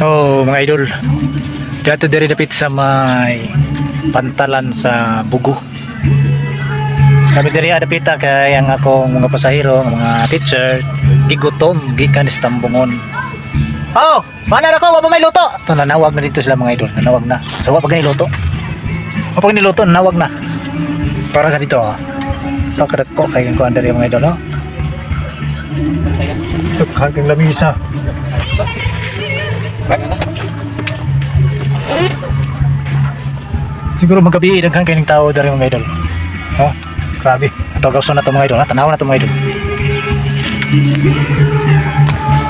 So mga idol, dito diri dapit sa may pantalan sa Bugo. Kami diri adapita kay ang akong mga pasahero, mga teacher, gigutom gikan sa Tambungon. Oh, mana na ko, wa pa may luto. Ito, nanawag na dito sila mga idol, nanawag na. So wa pa gani luto. Wa pa gani luto, nanawag na. Para sa dito. So kadako kay ko under mga idol, no. Kagang lamisa. Siguro magkabi daghan kay ning tao dari mga idol. Oh, grabe. Ato gawson na to mga idol, ha? Tanawa na to mga idol.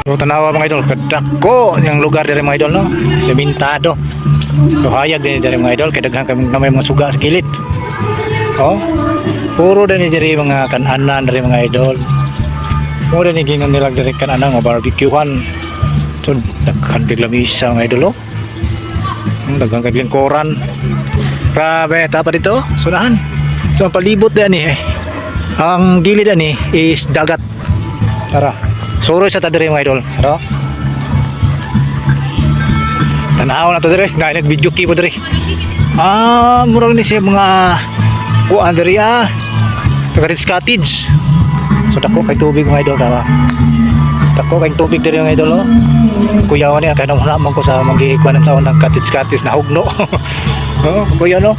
So tanawa mga idol, kadako yung lugar dari mga idol, no. Sementado. So hayag din dari mga idol kay daghan kay na may mga suga sa kilid. Oh. Puro din dari mga kananan dari mga idol. Puro din gingon nila dari kananan nga barbecuehan. So daghan kay lamisa mga idol, oh. Daghan kay koran. Grabe, tapa dito, sunahan. So ang palibot din eh. Ang gilid ani is dagat. Tara. Suroy sa tadiri mga idol. Tara. Tanaw na to dire, nag-video key po dire. Murag ni siya mga kuan diri Taga-Ritz Cottage. So dako kay tubig mga idol, tama. So dako kay tubig diri mga idol, oh. Kuyawan niya kay nang ko sa mangikuanan sa unang Cottage na hugno. Oh, kuya no.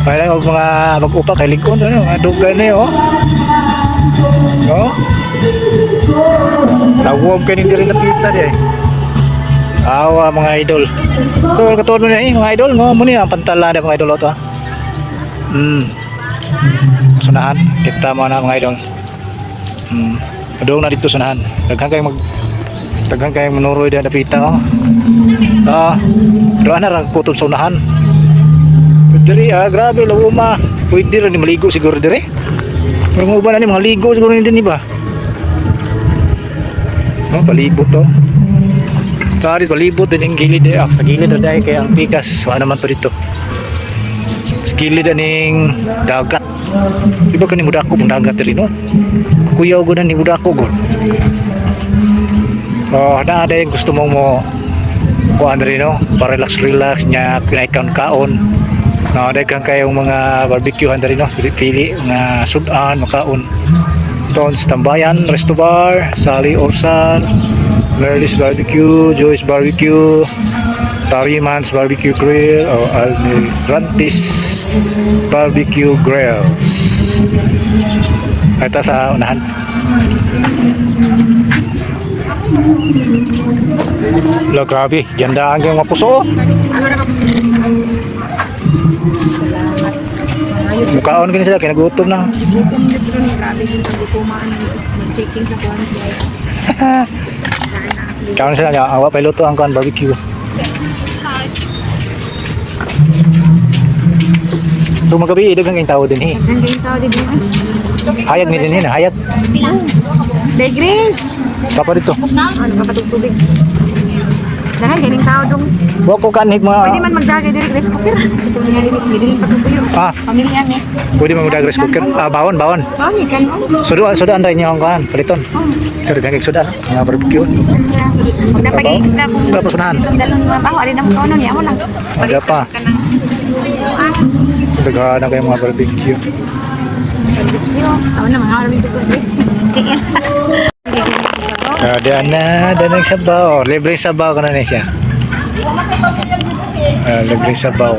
Kaya lang mga mag-upa kay ligon ano, mga dugay na oh. No? Tawag kay ning diri napita di. Awa mga idol. So katulad mo na mga idol, no, mo ni ang pantalan mga idol to. Sunahan, kita mo na mga idol. Adong na dito sunahan. Daghan kay manuroy da napita oh. Doon na ra kutob sa unahan. Diri grabe luma. Pwede rin maligo siguro diri. Pero mo ba na ni mga ligo siguro ni din ba? No, palibot to. Tari palibot din ang gilid sa gilid ra dai kay ang pikas wala naman to dito. Sa gilid aning dagat. Di ba kani mudako pang dagat diri no? Kuyaw gud ni mudako gud. Oh, ada yang gusto mong mo kuan diri no, para relax nya kaon. No, daghang kayong mga barbecuehan diri no, pili nga sudan makaon. Tons Tambayan Resto Bar, Sally Orsan, Merlis Barbecue, Joyce Barbecue, Tarimans Barbecue Grill o Almirantis Barbecue Grills. Ito sa unahan. Lo grabe, ganda ang mga puso. Mukaon kini sila kay nagutom na. Kaon sila nga awa pa luto ang kan barbecue. So magabi daghang kay tao din hi. Hayag ni din hi, hayag. Degrees. Kapa dito. Ano kapatugtubig. Dahil galing tao dong. Wa ko kanhig mga Pwede man magdagay diri rice cooker. Ito nga diri patutuyo. Pamilya ni. Pwede man magdag rice cooker. Bawon. Bawon kan. Sudan ray niyo ang kan, paliton. Kada gagig sudan, nga barbecue. Kung napag-extra po. Tapos unahan. Dalon mga baho alin ang kono niya mo lang. Ada pa. Daghan na kay mga barbecue. Ano mga barbecue. Ada na, danang sabaw. Libre sabaw ka na siya. Libre sabaw.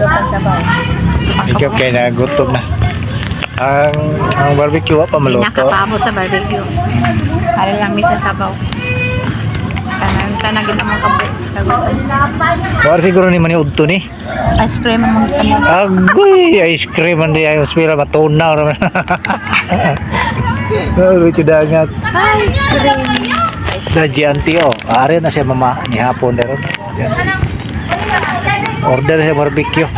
Ikaw kaya nagutom na. Ang barbecue pa maluto. Nakapabot sa barbecue. Para lang may sasabaw. Tanagin ang mga kabuos. War siguro ni mani udto ni. Ice cream ang mga tanong. Agoy, ice cream andi ayo spira matunaw naman. Lucu dagat. Ice cream. Dajianti oh, are na siya mama ni hapon daron. Order siya barbecue.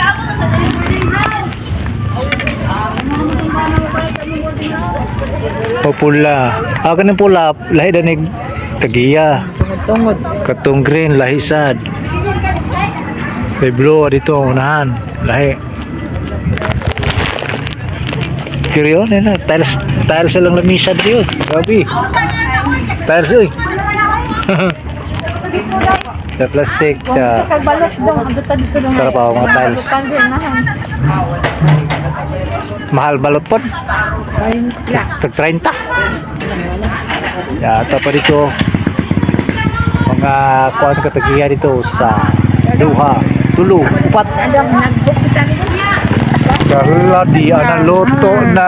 Pula. Kanang pula lahi danig tagiya. Tungod. Katong green lahi sad. Kay blue dito unahan lahi. Kiriyo na tiles lang lamisa dito. Grabe. Tiles oy. Sa plastic. Kagbalot dong, abutan dito dong. Pero pa, mga tiles. Abutan din, mahal. Mahal balot po. Ayun, la. Tag 30. Yata pa dito. Mga kuwan katagiya dito sa duha, tulo, upat. Adang nag-book kita niya. Kala di ana loto na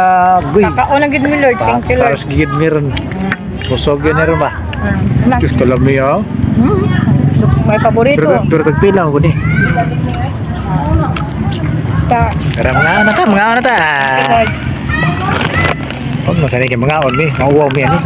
guy. Kakaunang gid mi Lord, thank you Lord. Paras gigid meron. Kusog yun meron ba? Anak. Diyos kalami ha. May paborito. Pero tagpilang ko ni. Ta. Pero mga anak ta, mga anak ta. Lord. Huwag mo sanay kayo mga on mi. Mauwaw mi ani.